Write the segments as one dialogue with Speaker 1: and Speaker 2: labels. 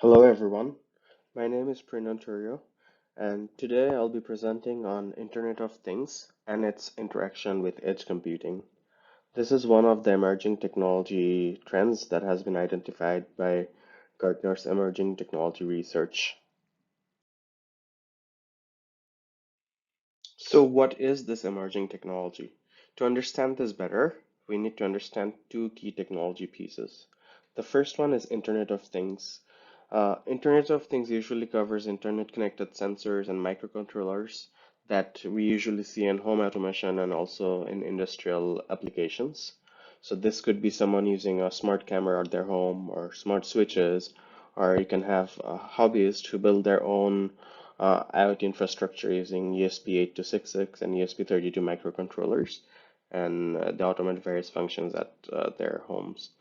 Speaker 1: Hello everyone, my name is Ontario, and today I'll be presenting on Internet of Things and its interaction with edge computing. This is one of the emerging technology trends that has been identified by Gartner's Emerging Technology Research. So what is this emerging technology? To understand this better, we need to understand two key technology pieces. The first one is Internet of Things. Internet of Things usually covers internet-connected sensors and microcontrollers that we usually see in home automation and also in industrial applications. So this could be someone using a smart camera at their home or smart switches, or you can have hobbyists who build their own IoT infrastructure using ESP8266 and ESP32 microcontrollers, and they automate various functions at their homes.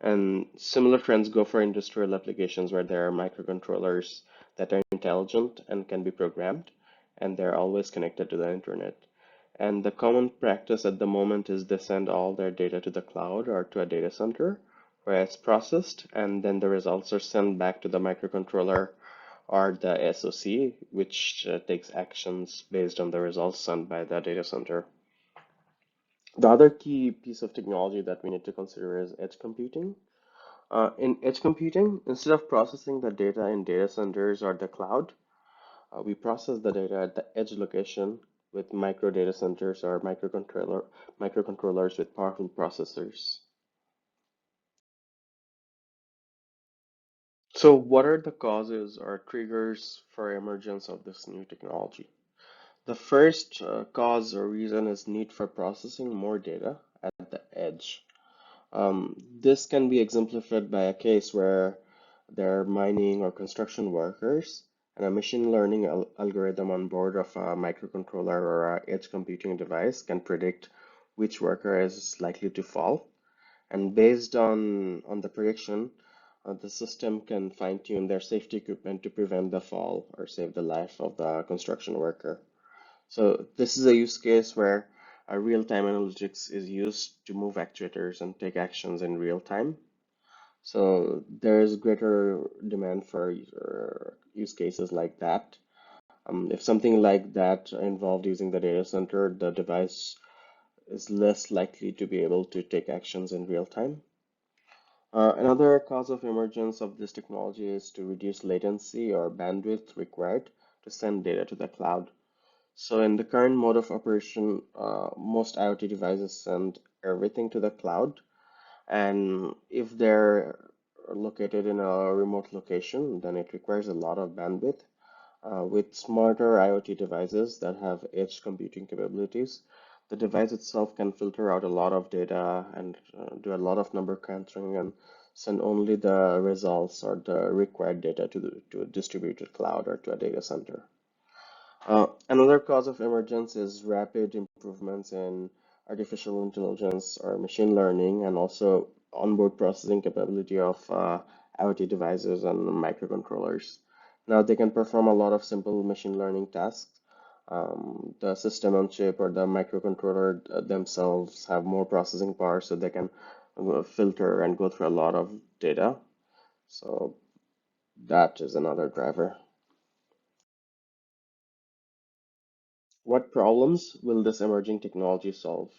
Speaker 1: And similar trends go for industrial applications where there are microcontrollers that are intelligent and can be programmed, and they're always connected to the internet. And the common practice at the moment is they send all their data to the cloud or to a data center where it's processed, and then the results are sent back to the microcontroller or the SoC, which takes actions based on the results sent by the data center. The other key piece of technology that we need to consider is edge computing. In edge computing, instead of processing the data in data centers or the cloud, we process the data at the edge location with micro data centers or microcontrollers with powerful processors. So, what are the causes or triggers for emergence of this new technology? The first cause or reason is need for processing more data at the edge. This can be exemplified by a case where there are mining or construction workers, and a machine learning algorithm on board of a microcontroller or a edge computing device can predict which worker is likely to fall. And based on the prediction, the system can fine-tune their safety equipment to prevent the fall or save the life of the construction worker. So this is a use case where a real-time analytics is used to move actuators and take actions in real time. So there is greater demand for use cases like that. If something like that involved using the data center, the device is less likely to be able to take actions in real time. Another cause of emergence of this technology is to reduce latency or bandwidth required to send data to the cloud. So in the current mode of operation, most IoT devices send everything to the cloud, and if they're located in a remote location, then it requires a lot of bandwidth. With smarter IoT devices that have edge computing capabilities, the device itself can filter out a lot of data and do a lot of number crunching and send only the results or the required data to a distributed cloud or to a data center. Another cause of emergence is rapid improvements in artificial intelligence or machine learning, and also onboard processing capability of IoT devices and microcontrollers. Now they can perform a lot of simple machine learning tasks. The system on chip or the microcontroller themselves have more processing power, so they can filter and go through a lot of data. So that is another driver. What problems will this emerging technology solve?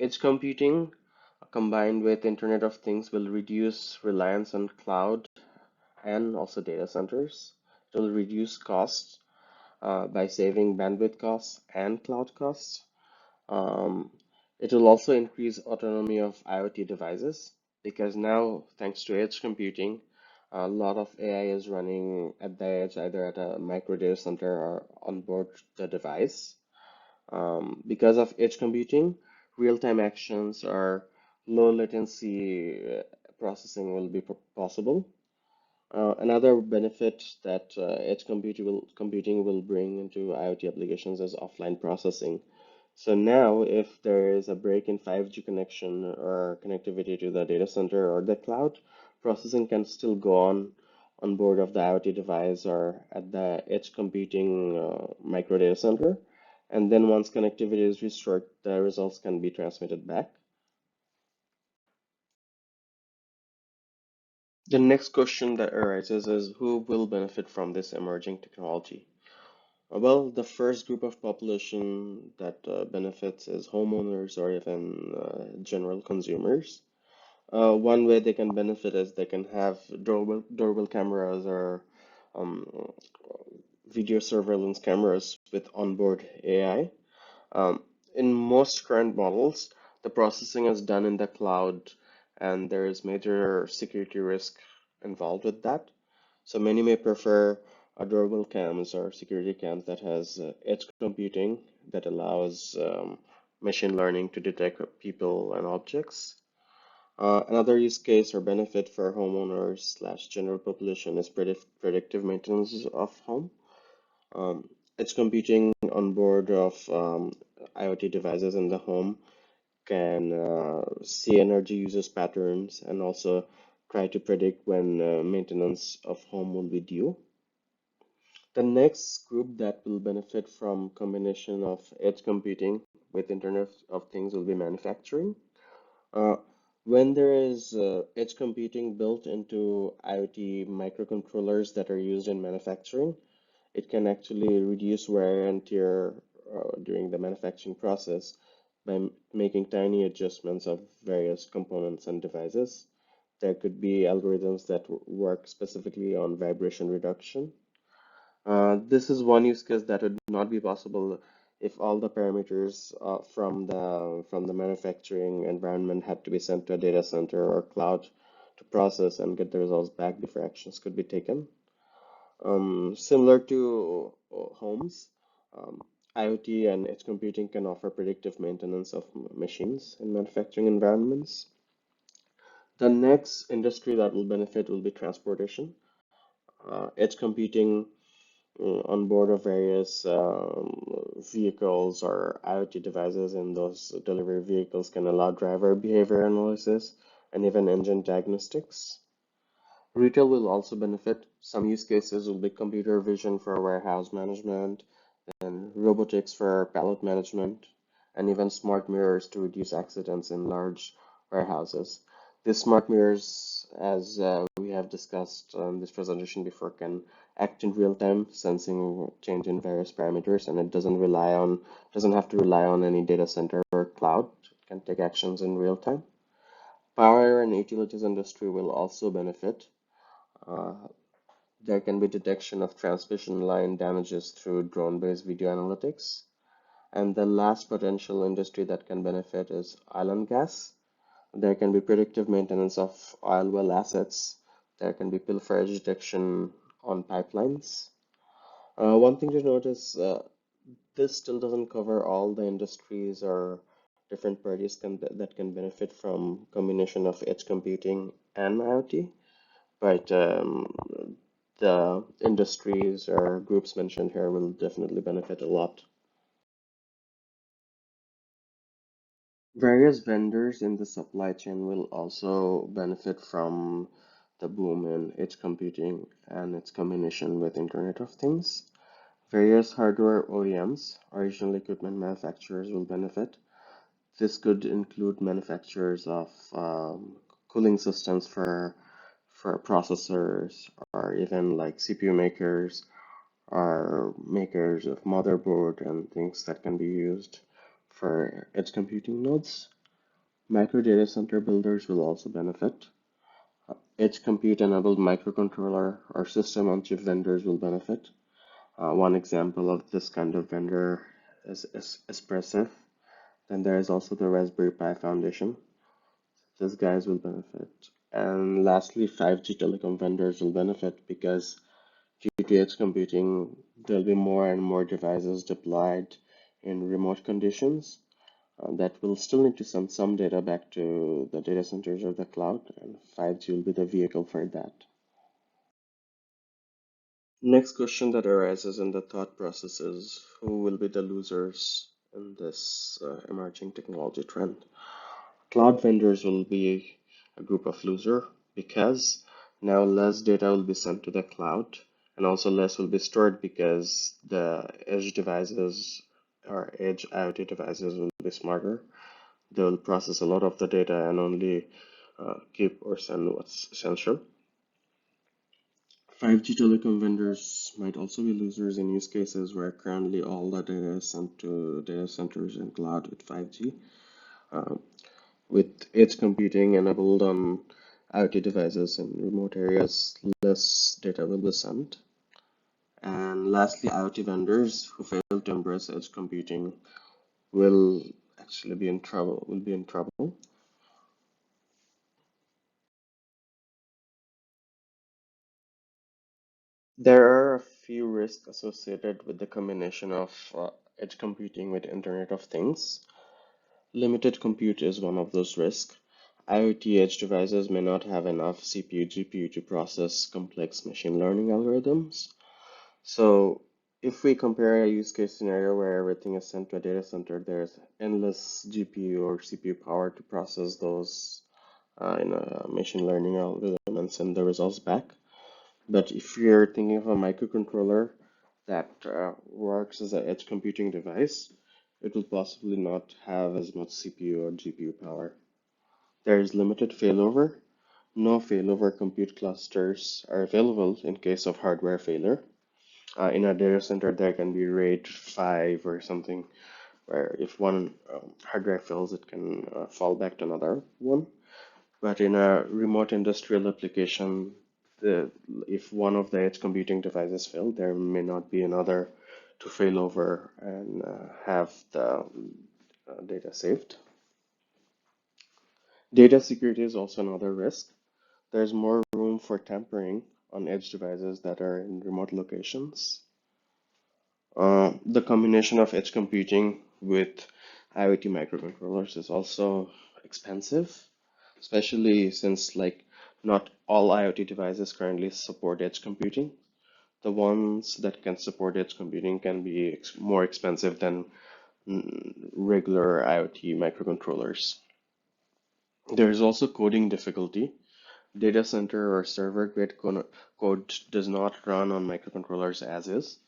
Speaker 1: Edge computing combined with Internet of Things will reduce reliance on cloud and also data centers. It will reduce costs by saving bandwidth costs and cloud costs. Um, it will also increase autonomy of IoT devices because now, thanks to edge computing, a lot of AI is running at the edge, either at a micro data center or on board the device. Because of edge computing, real-time actions or low latency processing will be possible. Another benefit that computing will bring into IoT applications is offline processing. So now, if there is a break in 5G connection or connectivity to the data center or the cloud, processing can still go on board of the IoT device or at the edge computing micro data center. And then once connectivity is restored, the results can be transmitted back. The next question that arises is who will benefit from this emerging technology? Well, the first group of population that benefits is homeowners or even general consumers. One way they can benefit is they can have doorbell cameras or um, video surveillance cameras with onboard AI. Um, in most current models, the processing is done in the cloud, and there is major security risk involved with that. So many may prefer a doorbell cams or security cams that has edge computing that allows machine learning to detect people and objects. Another use case or benefit for homeowners slash general population is predictive maintenance of home. Edge computing on board of IoT devices in the home can see energy usage patterns and also try to predict when maintenance of home will be due. The next group that will benefit from combination of edge computing with Internet of Things will be manufacturing. Uh, when there is edge computing built into IoT microcontrollers that are used in manufacturing, it can actually reduce wear and tear during the manufacturing process by making tiny adjustments of various components and devices. There could be algorithms that work specifically on vibration reduction. This is one use case that would not be possible if all the parameters from the manufacturing environment had to be sent to a data center or cloud to process and get the results back before actions could be taken. Similar to homes, um, IoT and edge computing can offer predictive maintenance of machines in manufacturing environments. The next industry that will benefit will be transportation. Edge computing on board of various vehicles or IoT devices in those delivery vehicles can allow driver behavior analysis and even engine diagnostics. Retail will also benefit. Some use cases will be computer vision for warehouse management and robotics for pallet management, and even smart mirrors to reduce accidents in large warehouses. These smart mirrors, as we have discussed on this presentation before, can act in real time, sensing change in various parameters, and it doesn't have to rely on any data center or cloud. It can take actions in real time. Power and utilities industry will also benefit. Uh, there can be detection of transmission line damages through drone-based video analytics. And the last potential industry that can benefit is oil and gas. There can be predictive maintenance of oil well assets. There can be pilferage detection on pipelines. One thing to notice, this still doesn't cover all the industries or different parties that can benefit from combination of edge computing and IoT. But the industries or groups mentioned here will definitely benefit a lot. Various vendors in the supply chain will also benefit from the boom in edge computing and its combination with Internet of Things. Various hardware OEMs, original equipment manufacturers, will benefit. This could include manufacturers of cooling systems for processors, or even like CPU makers, or makers of motherboard and things that can be used for edge computing nodes. Micro data center builders will also benefit. Edge compute enabled microcontroller or system on chip vendors will benefit. One example of this kind of vendor is Espressif. Then there is also the Raspberry Pi Foundation. These guys will benefit. And lastly, 5G telecom vendors will benefit because due to edge computing, there'll be more and more devices deployed in remote conditions that will still need to send some data back to the data centers or the cloud, and 5G will be the vehicle for that. Next question that arises in the thought process is who will be the losers in this emerging technology trend? Cloud vendors will be a group of loser because now less data will be sent to the cloud and also less will be stored because the edge devices or edge IoT devices will be smarter. They will process a lot of the data and only keep or send what's essential. 5G telecom vendors might also be losers in use cases where currently all the data is sent to data centers and cloud with 5G. Uh, with edge computing enabled on IoT devices in remote areas, less data will be sent. And lastly, IoT vendors who fail to embrace edge computing will actually be in trouble, will be in trouble. There are a few risks associated with the combination of edge computing with Internet of Things. Limited compute is one of those risks. IoT edge devices may not have enough CPU, GPU to process complex machine learning algorithms. So, if we compare a use case scenario where everything is sent to a data center, there's endless GPU or CPU power to process those in a machine learning algorithm and send the results back. But if you're thinking of a microcontroller that works as an edge computing device, it will possibly not have as much CPU or GPU power. There is limited failover. No failover compute clusters are available in case of hardware failure. In a data center, there can be RAID 5 or something where if one hard drive fails, it can fall back to another one. But in a remote industrial application, the, if one of the edge computing devices fail, there may not be another to fail over and have the data saved. Data security is also another risk. There's more room for tampering on edge devices that are in remote locations. The combination of edge computing with IoT microcontrollers is also expensive, especially since like not all IoT devices currently support edge computing. The ones that can support edge computing can be more expensive than regular IoT microcontrollers. There is also coding difficulty. Data center or server grade code does not run on microcontrollers as is.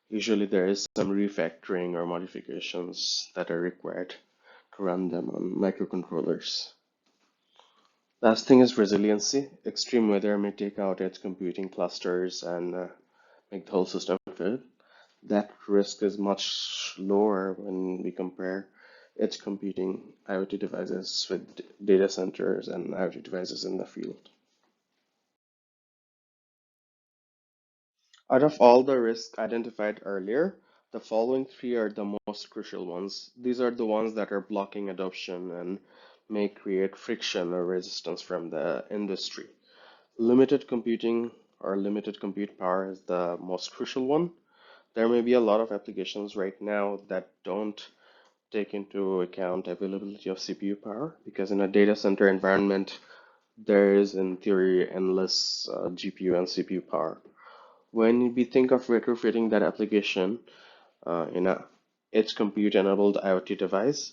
Speaker 1: Usually there is some refactoring or modifications that are required to run them on microcontrollers. Last thing is resiliency. Extreme weather may take out edge computing clusters and make the whole system fail. That risk is much lower when we compare edge computing IoT devices with data centers and IoT devices in the field. Out of all the risks identified earlier, the following three are the most crucial ones. These are the ones that are blocking adoption and may create friction or resistance from the industry. Limited computing or limited compute power is the most crucial one. There may be a lot of applications right now that don't take into account availability of CPU power because in a data center environment, there is in theory endless GPU and CPU power. When we think of retrofitting that application in a edge compute enabled IoT device,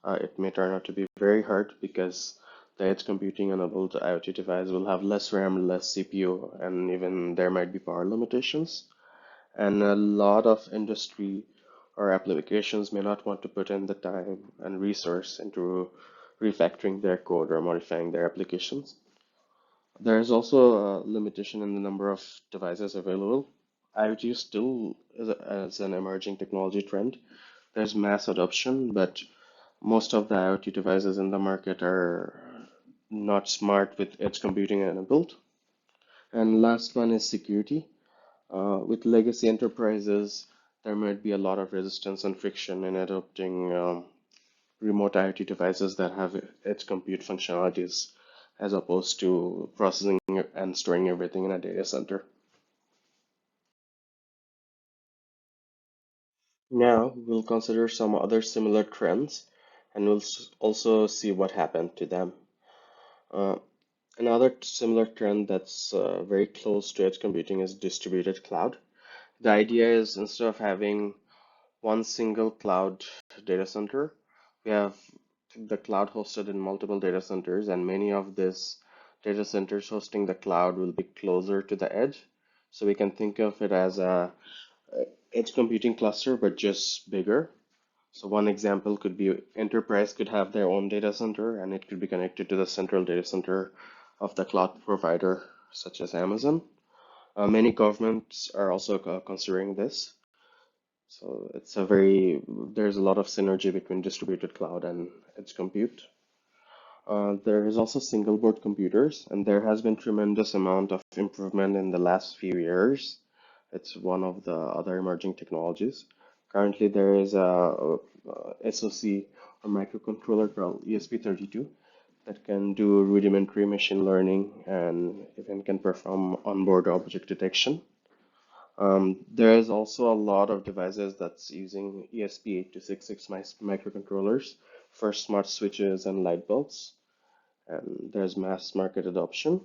Speaker 1: it may turn out to be very hard because the edge computing enabled IoT device will have less RAM, less CPU, and even there might be power limitations. And a lot of industry or applications may not want to put in the time and resource into refactoring their code or modifying their applications. There is also a limitation in the number of devices available. IoT still is an emerging technology trend. There's mass adoption, but most of the IoT devices in the market are not smart with edge computing enabled. And last one is security. With legacy enterprises, there might be a lot of resistance and friction in adopting remote IoT devices that have edge compute functionalities as opposed to processing and storing everything in a data center. Now we'll consider some other similar trends and we'll also see what happened to them. Uh, Another similar trend that's very close to edge computing is distributed cloud. The idea is instead of having one single cloud data center, we have the cloud hosted in multiple data centers, and many of these data centers hosting the cloud will be closer to the edge. So we can think of it as a edge computing cluster, but just bigger. So one example could be enterprise could have their own data center and it could be connected to the central data center of the cloud provider, such as Amazon. Many governments are also considering this. So there's a lot of synergy between distributed cloud and edge compute. There is also single board computers, and there has been tremendous amount of improvement in the last few years. It's one of the other emerging technologies. Currently, there is a SoC or microcontroller called ESP32 that can do rudimentary machine learning and even can perform onboard object detection. There is also a lot of devices that's using ESP8266 microcontrollers for smart switches and light bulbs, and there's mass market adoption.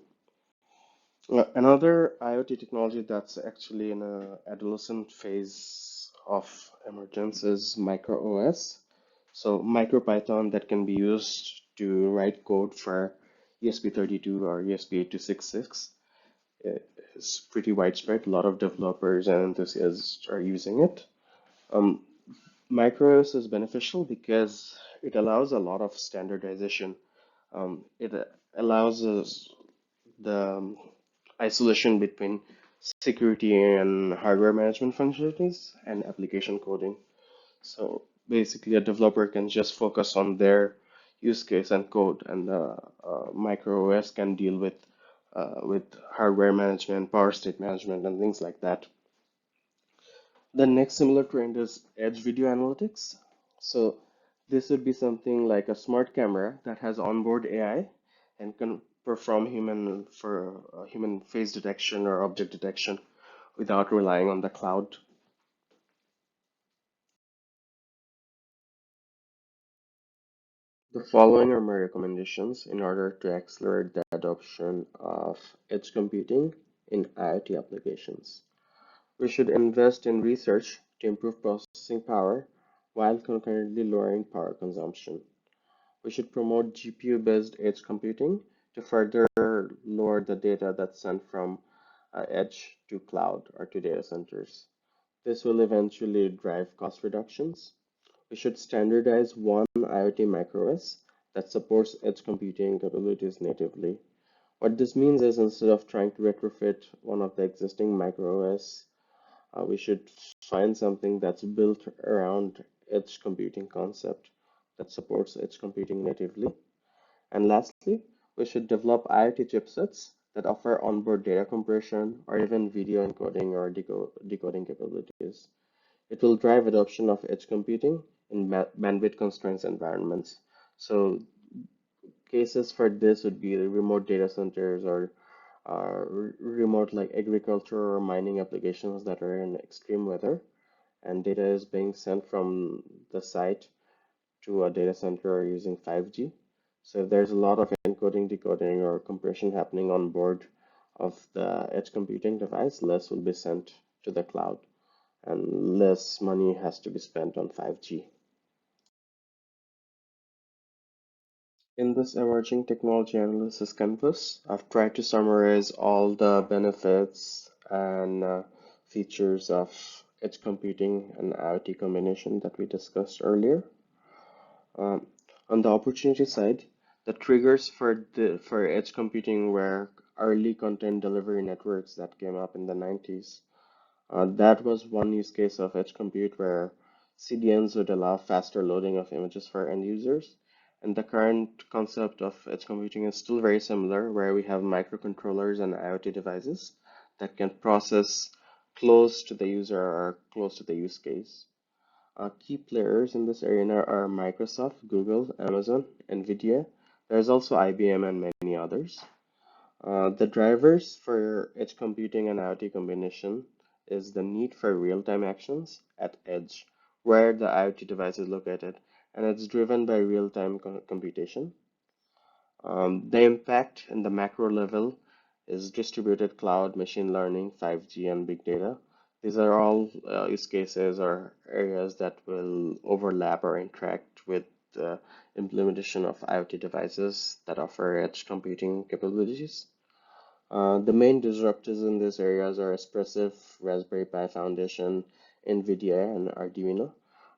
Speaker 1: Another IoT technology that's actually in a adolescent phase of emergence is microOS. So MicroPython that can be used to write code for ESP32 or ESP8266 is pretty widespread. A lot of developers and enthusiasts are using it. Um, MicroOS is beneficial because it allows a lot of standardization. It allows us the isolation between security and hardware management functionalities and application coding. So basically, a developer can just focus on their use case and code, and the micro OS can deal with hardware management, power state management, and things like that. The next similar trend is edge video analytics. So this would be something like a smart camera that has onboard AI and can perform human face detection or object detection without relying on the cloud. The following are my recommendations in order to accelerate the adoption of edge computing in IoT applications. We should invest in research to improve processing power while concurrently lowering power consumption. We should promote GPU-based edge computing to further lower the data that's sent from edge to cloud or to data centers. This will eventually drive cost reductions. We should standardize one IoT macOS that supports edge computing capabilities natively. What this means is instead of trying to retrofit one of the existing macOS, we should find something that's built around edge computing concept that supports edge computing natively. And lastly, we should develop IoT chipsets that offer onboard data compression or even video encoding or decoding capabilities. It will drive adoption of edge computing in bandwidth constraints environments. So cases for this would be the remote data centers or remote like agriculture or mining applications that are in extreme weather and data is being sent from the site to a data center using 5G. So if there's a lot of encoding, decoding, or compression happening on board of the edge computing device, less will be sent to the cloud and less money has to be spent on 5G. In this emerging technology analysis canvas, I've tried to summarize all the benefits and features of edge computing and IoT combination that we discussed earlier. Um, on the opportunity side, the triggers for edge computing were early content delivery networks that came up in the 90s. That was one use case of edge compute where CDNs would allow faster loading of images for end users. And the current concept of edge computing is still very similar, where we have microcontrollers and IoT devices that can process close to the user or close to the use case. Key players in this arena are Microsoft, Google, Amazon, Nvidia. There's also IBM and many others. The drivers for edge computing and IoT combination is the need for real-time actions at edge, where the IoT device is located, and it's driven by real-time computation. The impact in the macro level is distributed cloud, machine learning, 5G, and big data. These are all use cases or areas that will overlap or interact with the implementation of IoT devices that offer edge computing capabilities. The main disruptors in these areas are Espressif, Raspberry Pi Foundation, NVIDIA, and Arduino.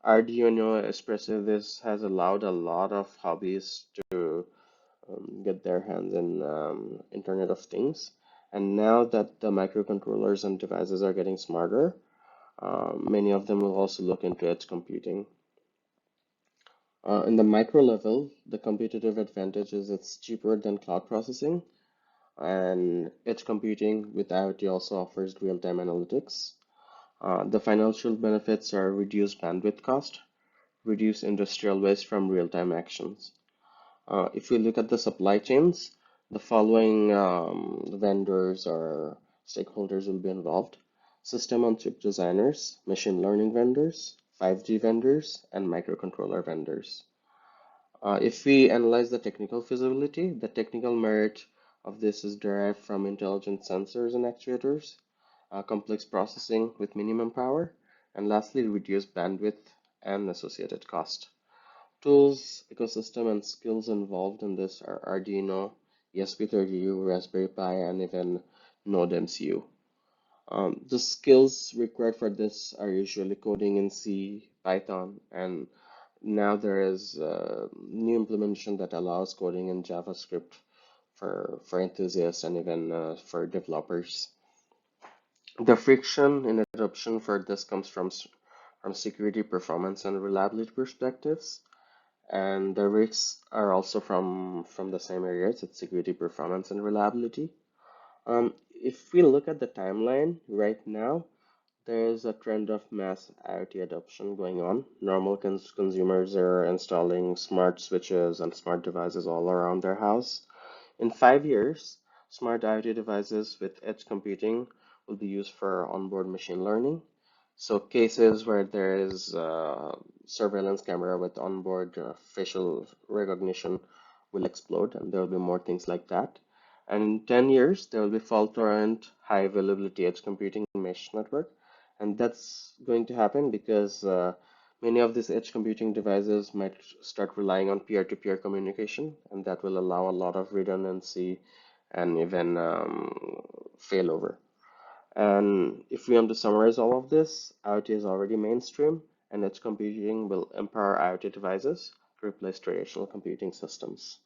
Speaker 1: Arduino Espressif, this has allowed a lot of hobbyists to get their hands in Internet of Things. And now that the microcontrollers and devices are getting smarter, many of them will also look into edge computing. In the micro level, the competitive advantage is it's cheaper than cloud processing, and edge computing with IoT also offers real-time analytics. The financial benefits are reduced bandwidth cost, reduce industrial waste from real-time actions. If we look at the supply chains, the following vendors or stakeholders will be involved: system on chip designers, machine learning vendors, 5G vendors, and microcontroller vendors. If we analyze the technical feasibility, the technical merit of this is derived from intelligent sensors and actuators, complex processing with minimum power, and lastly, reduced bandwidth and associated cost. Tools, ecosystem, and skills involved in this are Arduino, ESP32, Raspberry Pi, and even Node MCU. The skills required for this are usually coding in C, Python, and now there is new implementation that allows coding in JavaScript for enthusiasts and even for developers. The friction in adoption for this comes from security, performance, and reliability perspectives, and the risks are also from the same areas. It's security, performance, and reliability. If we look at the timeline right now, there is a trend of mass IoT adoption going on. Normal consumers are installing smart switches and smart devices all around their house. In 5 years, smart IoT devices with edge computing will be used for onboard machine learning. So cases where there is surveillance camera with onboard facial recognition will explode, and there will be more things like that. And in 10 years, there will be fault-tolerant, high-availability edge computing mesh network, and that's going to happen because many of these edge computing devices might start relying on peer-to-peer communication, and that will allow a lot of redundancy and even failover. And if we want to summarize all of this, IoT is already mainstream, and edge computing will empower IoT devices to replace traditional computing systems.